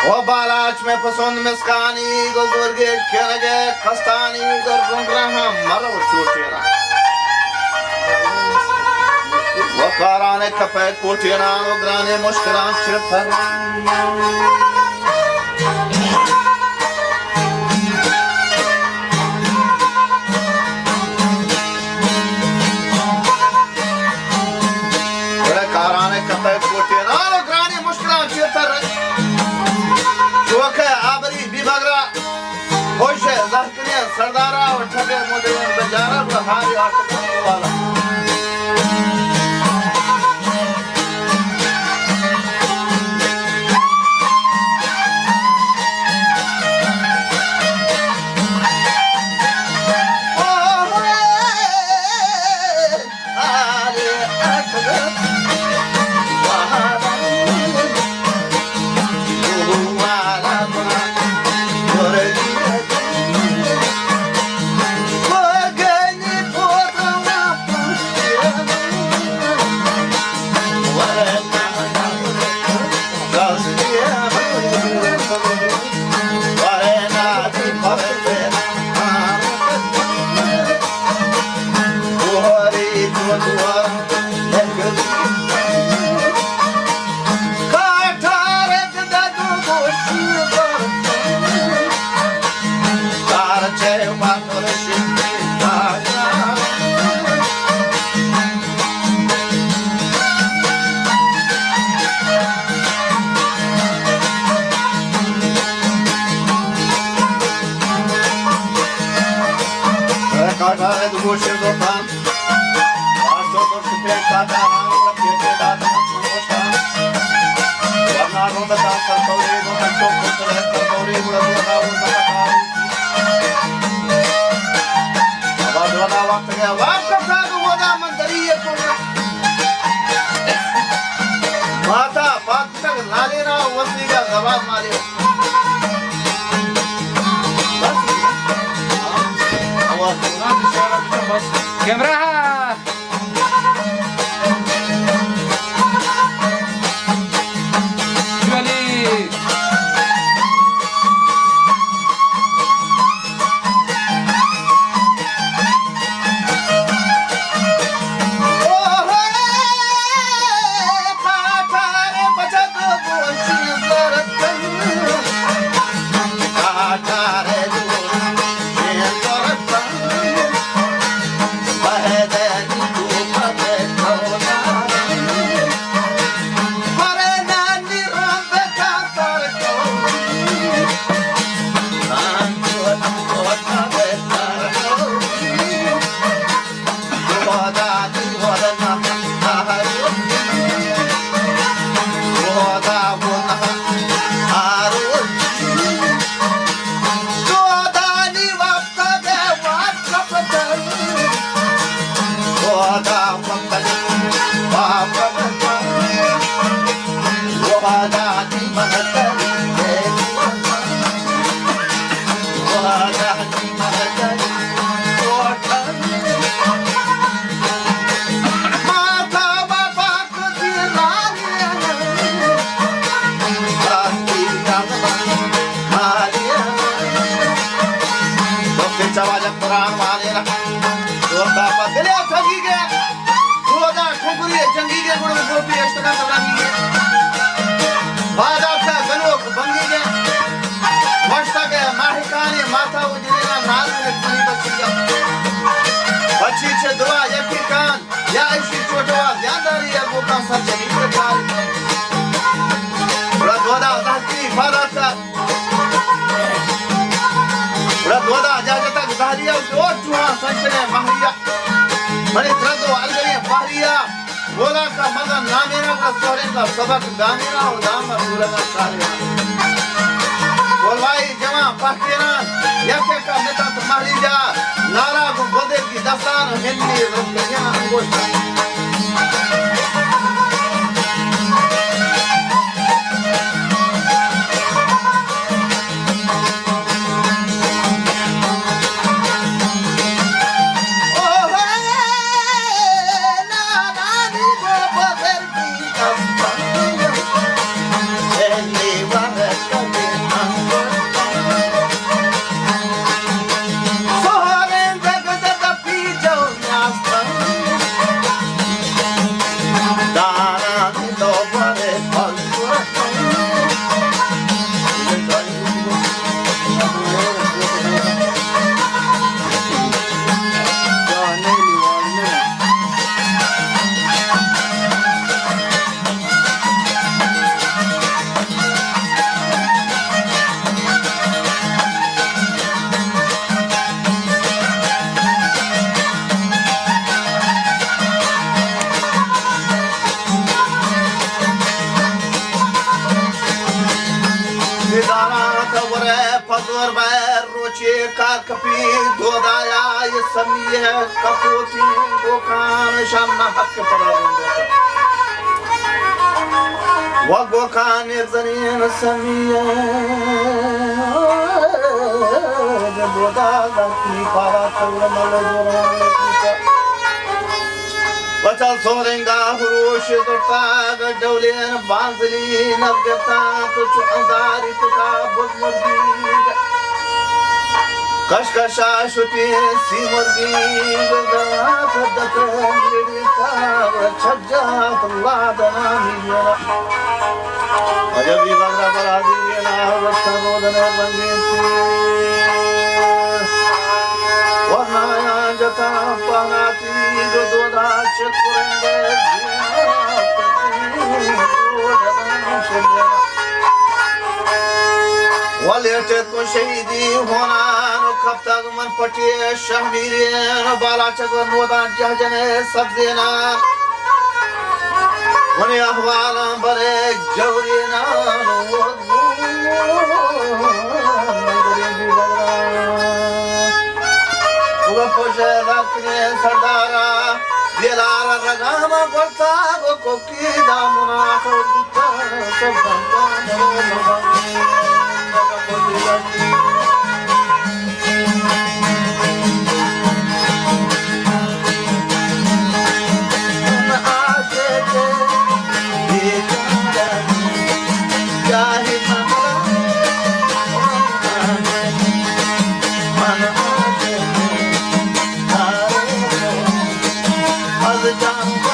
O balaç me pasond meskani go gorge kelage khastani gor gungraha maro chutena o karane kape kutena o grane mushkilan chirthar karane kape kutena o grane mushkilan chirthar Joke abri bibagra hoşe zahkine sardara ve çake modern bejara ve hari artık wala Gemraha Juali Mahriya, mane trado बोला का मगन नामेरा का सोरे का सबक गानेरा और दाम पूरा का सारे बोल भाई जमा पाकेना यके का नेता तो महली जा नारा को बदे की दस्तान हिंदी रंगया अंगोष्ठ कपी दोदाया ये समी है कपोती गोखान शामना हक पड़ा वो गोखान जनीन समी है दोदा की पारा तंग मल बचल सोरेंगा हुरोश दुर्ता गडौलेन बांसली नगता तो अंदारी तुका बुद्मर्दी कशकशा शुति सी मुर्गी गदवा फदक लिड़का छज्जा अल्लाह दना मिलना अजबी बगरा बरादी मेला वक्त रोदन रंगीन वरनाया जता पनाती दोदा चकुरंगे वलेटे तो शहीदी होना कब तक मन पटे शहमीरेन बाला चगर नोदान जहजने सब्जेना मने अहवाल बरे जवरीना वो पोशे रखने सरदारा दिलार रगामा करता वो कोकी दामुना खोदता सब बनता Down.